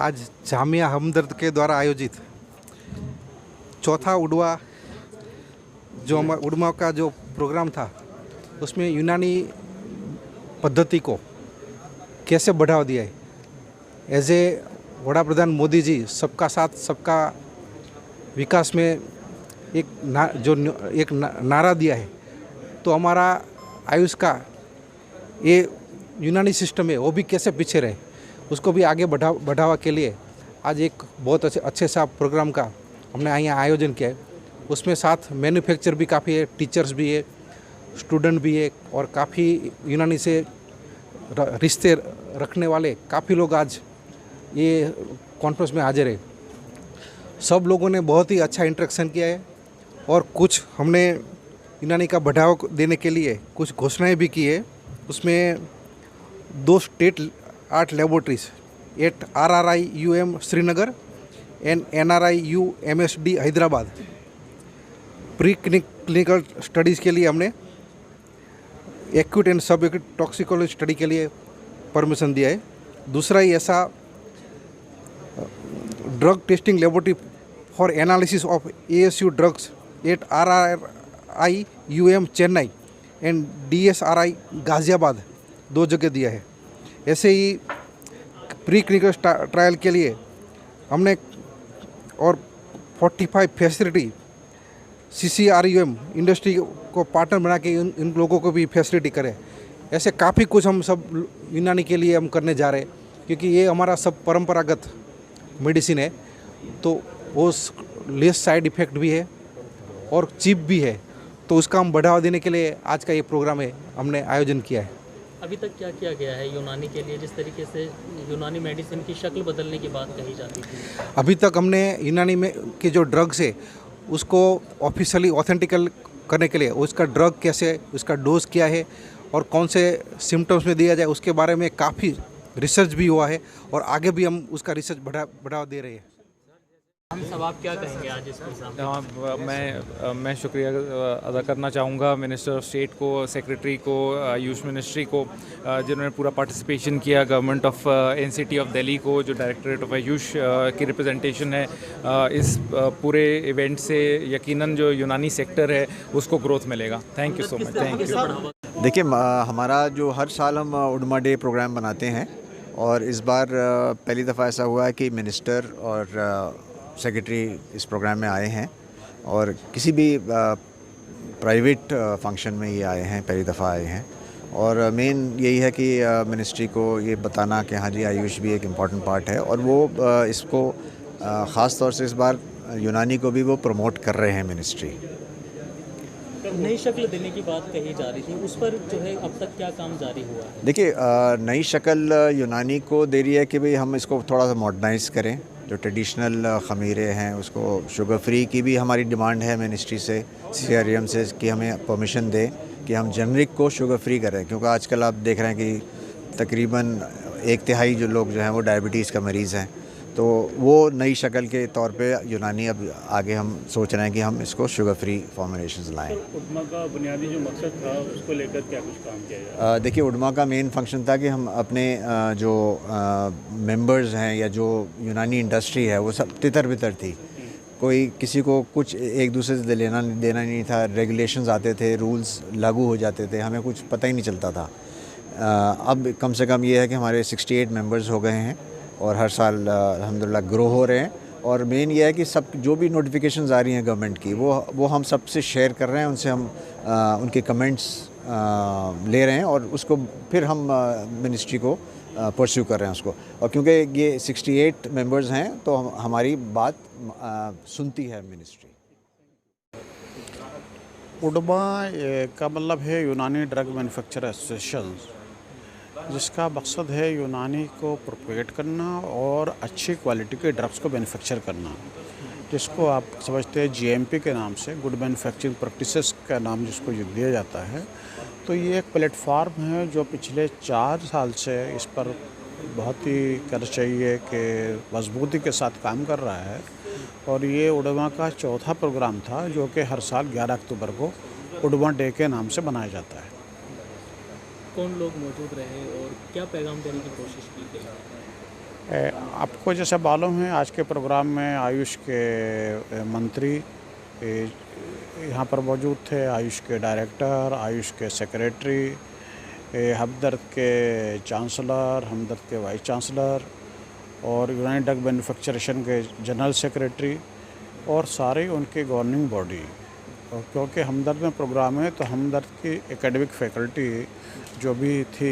आज जामिया हमदर्द के द्वारा आयोजित चौथा उड़वा उड़मा का जो प्रोग्राम था उसमें यूनानी पद्धति को कैसे बढ़ावा दिया है। एज ए वड़ा प्रधान मोदी जी सबका साथ सबका विकास में एक नारा दिया है, तो हमारा आयुष का ये यूनानी सिस्टम है वो भी कैसे पीछे रहे, उसको भी आगे बढ़ावा के लिए आज एक बहुत अच्छे सा प्रोग्राम का हमने यहाँ आयोजन किया है। उसमें साथ मैन्युफैक्चर भी काफ़ी है, टीचर्स भी है, स्टूडेंट भी है और काफ़ी यूनानी से रिश्ते रखने वाले काफ़ी लोग आज ये कॉन्फ्रेंस में हाजिर है। सब लोगों ने बहुत ही अच्छा इंटरेक्शन किया है और कुछ हमने यूनानी का बढ़ावा देने के लिए कुछ घोषणाएं भी की है। उसमें 2 state art laboratories at RRIUM Srinagar and NRIUMSD Hyderabad pre clinical studies के लिए हमने acute and sub acute toxicology study के लिए परमिशन दिया है। दूसरा ही ऐसा drug testing laboratory for analysis of ASU drugs at RRIUM Chennai and DSRI Ghaziabad 2 जगह दिया है। ऐसे ही प्री क्लिनिकल ट्रायल के लिए हमने और 45 फैसिलिटी CCRUM इंडस्ट्री को पार्टनर बना के इन लोगों को भी फैसिलिटी करें। ऐसे काफ़ी कुछ हम सब यूनानी के लिए हम करने जा रहे हैं, क्योंकि ये हमारा सब परंपरागत मेडिसिन है, तो वो लेस साइड इफ़ेक्ट भी है और चीप भी है, तो उसका हम बढ़ावा देने के लिए आज का ये प्रोग्राम है हमने आयोजन किया है। अभी तक क्या किया गया है यूनानी के लिए, जिस तरीके से यूनानी मेडिसिन की शक्ल बदलने की बात कही जाती थी? अभी तक हमने यूनानी में के जो ड्रग्स है उसको ऑफिशियली ऑथेंटिकल करने के लिए उसका ड्रग कैसे, उसका डोज क्या है और कौन से सिम्टम्स में दिया जाए, उसके बारे में काफ़ी रिसर्च भी हुआ है और आगे भी हम उसका रिसर्च बढ़ावा दे रहे हैं। हम सब आप क्या कहेंगे आज इस प्रोग्राम? मैं शुक्रिया अदा करना चाहूँगा मिनिस्टर ऑफ स्टेट को, सेक्रेटरी को, आयुष मिनिस्ट्री को, जिन्होंने पूरा पार्टिसिपेशन किया, government of NCT of Delhi को, जो डायरेक्टरेट ऑफ आयुष की रिप्रेजेंटेशन है इस पूरे इवेंट से यकीनन जो यूनानी सेक्टर है उसको ग्रोथ मिलेगा। Thank you so much. Thank you. देखिए, हमारा जो हर साल हम उड़मा डे प्रोग्राम बनाते हैं और इस बार पहली दफ़ा ऐसा हुआ है कि मिनिस्टर और सेक्रेटरी इस प्रोग्राम में आए हैं और किसी भी प्राइवेट फंक्शन में ये आए हैं, पहली दफ़ा आए हैं। और मेन यही है कि मिनिस्ट्री को ये बताना कि हाँ जी, आयुष भी एक इम्पॉर्टेंट पार्ट है और वो इसको ख़ास तौर से इस बार यूनानी को भी वो प्रमोट कर रहे हैं। मिनिस्ट्री नई शक्ल देने की बात कही जा रही थी, उस पर जो है अब तक क्या काम जारी हुआ है? देखिए, नई शक्ल यूनानी को दे रही है कि भाई हम इसको थोड़ा सा मॉडर्नाइज़ करें। जो ट्रेडिशनल ख़मीरे हैं उसको शुगर फ्री की भी हमारी डिमांड है मिनिस्ट्री से, CCRUM से, कि हमें परमिशन दे कि हम जेनरिक को शुगर फ्री करें, क्योंकि आजकल आप देख रहे हैं कि तकरीबन 1/3 जो लोग जो हैं वो डायबिटीज़ का मरीज़ हैं। तो वो नई शक्ल के तौर पे यूनानी अब आगे हम सोच रहे हैं कि हम इसको शुगर फ्री फॉर्मुलेशंस लाएं। उड़मा का बुनियादी जो मकसद था उसको लेकर क्या कुछ काम किया जाए? देखिए, उड़मा का मेन फंक्शन था कि हम अपने जो मेंबर्स हैं या जो यूनानी इंडस्ट्री है वो सब तितर बितर थी। कोई किसी को कुछ एक दूसरे से लेना देना नहीं था, रेगुलेशंस आते थे, रूल्स लागू हो जाते थे, हमें कुछ पता ही नहीं चलता था। अब कम से कम ये है कि हमारे 68 मेंबर्स हो गए हैं और हर साल अल्हम्दुलिल्लाह ग्रो हो रहे हैं। और मेन ये है कि सब जो भी नोटिफिकेशंस आ रही हैं गवर्नमेंट की वो हम सबसे शेयर कर रहे हैं, उनसे हम उनके कमेंट्स ले रहे हैं और उसको फिर हम मिनिस्ट्री को परस्यू कर रहे हैं उसको। और क्योंकि ये 68 मेंबर्स हैं तो हमारी बात सुनती है मिनिस्ट्री। उड़मा का मतलब है यूनानी ड्रग मैन्युफैक्चरर एसोसिएशन, जिसका मकसद है यूनानी को प्रोपेगेट करना और अच्छी क्वालिटी के ड्रग्स को मैन्युफैक्चर करना, जिसको आप समझते हैं GMP के नाम से, गुड मैन्युफैक्चरिंग प्रैक्टिसेस का नाम जिसको दिया जाता है। तो ये एक प्लेटफार्म है जो पिछले 4 साल से इस पर बहुत ही कर चाहिए कि मजबूती के साथ काम कर रहा है। और ये उड़मा का चौथा प्रोग्राम था जो कि हर साल 11 अक्टूबर को उड़मा डे के नाम से मनाया जाता है। कौन लोग मौजूद रहे और क्या पैगाम देने की कोशिश की गई? आपको जैसे मालूम है आज के प्रोग्राम में आयुष के मंत्री यहाँ पर मौजूद थे, आयुष के डायरेक्टर, आयुष के सेक्रेटरी, हमदर्द के चांसलर, हमदर्द के वाइस चांसलर और यूनानी ड्रग मैन्युफैक्चरेशन के जनरल सेक्रेटरी और सारे उनके गवर्निंग बॉडी। और क्योंकि हमदर्द में प्रोग्राम है तो हमदर्द की एकेडमिक फैकल्टी जो भी थी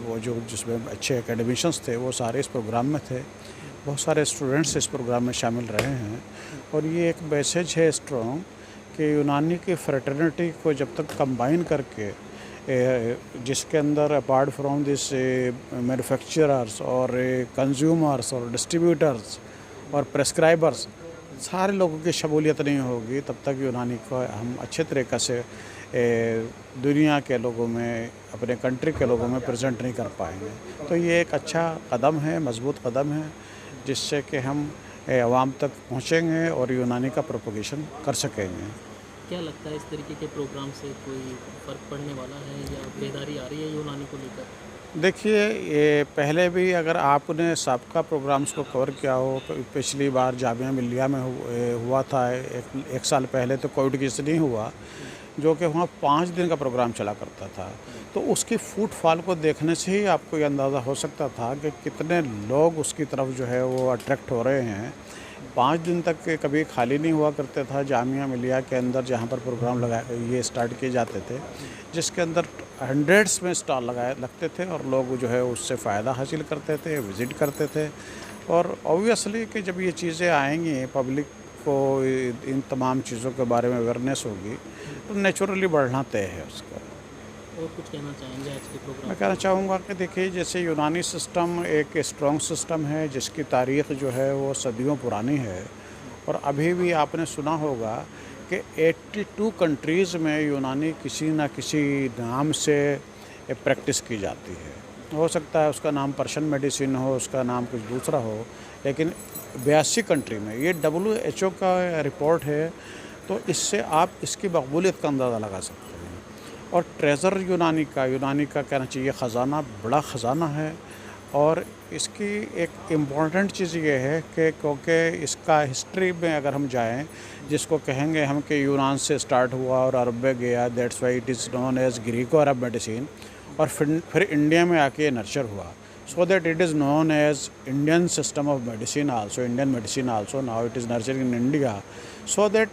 वो जो जिसमें अच्छे एकेडमिशियंस थे वो सारे इस प्रोग्राम में थे। बहुत सारे स्टूडेंट्स इस प्रोग्राम में शामिल रहे हैं और ये एक मैसेज है स्ट्रॉन्ग कि यूनानी की फ्रेटर्निटी को जब तक कंबाइन करके जिसके अंदर अपार्ट फ्रॉम दिस मैन्युफैक्चरर्स और कंज्यूमर्स और डिस्ट्रीब्यूटर्स और प्रेस्क्राइबर्स सारे लोगों की शमूलियत नहीं होगी तब तक यूनानी को हम अच्छे तरीक़े से दुनिया के लोगों में, अपने कंट्री के लोगों में प्रेजेंट नहीं कर पाएंगे। तो ये एक अच्छा कदम है, मजबूत कदम है जिससे कि हम आवाम तक पहुँचेंगे और यूनानी का प्रोपोगेशन कर सकेंगे। क्या लगता है इस तरीके के प्रोग्राम से कोई फ़र्क पड़ने वाला है या बेदारी आ रही है यूनानी को लेकर? देखिए, ये पहले भी अगर आपने सबका प्रोग्राम्स को कवर किया हो, पिछली बार जामिया मिल्लिया में हुआ था एक साल पहले, तो कोविड की नहीं हुआ, जो कि वहाँ 5 दिन का प्रोग्राम चला करता था। तो उसकी फुटफॉल को देखने से ही आपको ये अंदाज़ा हो सकता था कि कितने लोग उसकी तरफ जो है वो अट्रैक्ट हो रहे हैं। 5 दिन तक कभी खाली नहीं हुआ करते था जामिया मिल्लिया के अंदर, जहाँ पर प्रोग्राम ये स्टार्ट किए जाते थे, जिसके अंदर हंड्रेड्स में स्टॉल लगते थे और लोग जो है उससे फ़ायदा हासिल करते थे, विज़िट करते थे। और ऑब्वियसली कि जब ये चीज़ें आएंगी, पब्लिक को इन तमाम चीज़ों के बारे में अवेयरनेस होगी, तो नेचुरली बढ़ना तय है उसका। और कुछ कहना चाहेंगे आज के प्रोग्राम? मैं कहना चाहूँगा कि देखिए, जैसे यूनानी सिस्टम एक स्ट्रॉन्ग सिस्टम है जिसकी तारीख़ जो है वो सदियों पुरानी है और अभी भी आपने सुना होगा कि 82 कंट्रीज़ में यूनानी किसी न किसी नाम से प्रैक्टिस की जाती है। हो सकता है उसका नाम पर्शियन मेडिसिन हो, उसका नाम कुछ दूसरा हो, लेकिन 82 कंट्री में, ये WHO का रिपोर्ट है, तो इससे आप इसकी मकबूलियत का अंदाज़ा लगा सकते हैं। और ट्रेज़र यूनानी का कहना चाहिए ख़जाना, बड़ा ख़जाना है। और इसकी एक इम्पॉर्टेंट चीज़ ये है कि क्योंकि इसका हिस्ट्री में अगर हम जाएं, जिसको कहेंगे हम कि यूनान से स्टार्ट हुआ और अरब में गया, that's why it is known as Greco Arab medicine, और फिर इंडिया में आके नर्चर हुआ, so that it is known as Indian system of medicine also, Indian medicine also, now it is nurturing in India. So that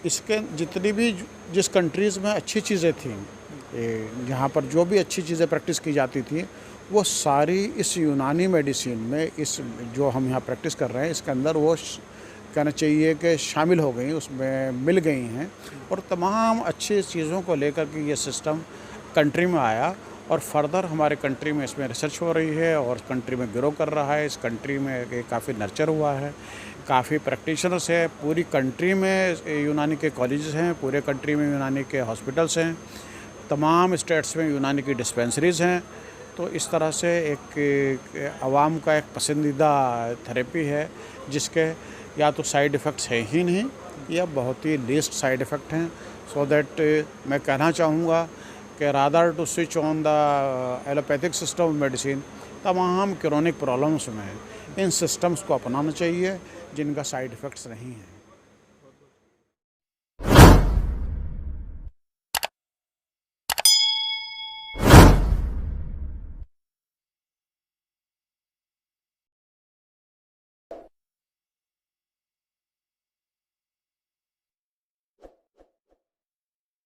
इसके जितनी भी जिस countries में अच्छी चीज़ें थीं, जहाँ पर जो भी अच्छी चीज़ें प्रैक्टिस की जाती थी, वो सारी इस यूनानी मेडिसिन में, इस जो हम यहाँ प्रैक्टिस कर रहे हैं इसके अंदर वो कहना चाहिए कि शामिल हो गई, उसमें मिल गई हैं। और तमाम अच्छी चीज़ों को लेकर के ये सिस्टम कंट्री में आया और फर्दर हमारे कंट्री में इसमें रिसर्च हो रही है और कंट्री में ग्रो कर रहा है। इस कंट्री में काफ़ी नर्चर हुआ है, काफ़ी प्रैक्टिशनर्स है, पूरी कंट्री में यूनानी के कॉलेजेस हैं, पूरे कंट्री में यूनानी के हॉस्पिटल्स हैं, तमाम स्टेट्स में यूनानी की डिस्पेंसरीज़ हैं। तो इस तरह से एक आवाम का एक पसंदीदा थेरेपी है जिसके या तो साइड इफ़ेक्ट्स हैं ही नहीं या बहुत ही लीस्ट साइड इफ़ेक्ट हैं। सो दैट मैं कहना चाहूँगा कि rather to switch on the allopathic system of medicine, तमाम क्रोनिक प्रॉब्लम्स में इन सिस्टम्स को अपनाना चाहिए जिनका साइड इफ़ेक्ट्स नहीं है।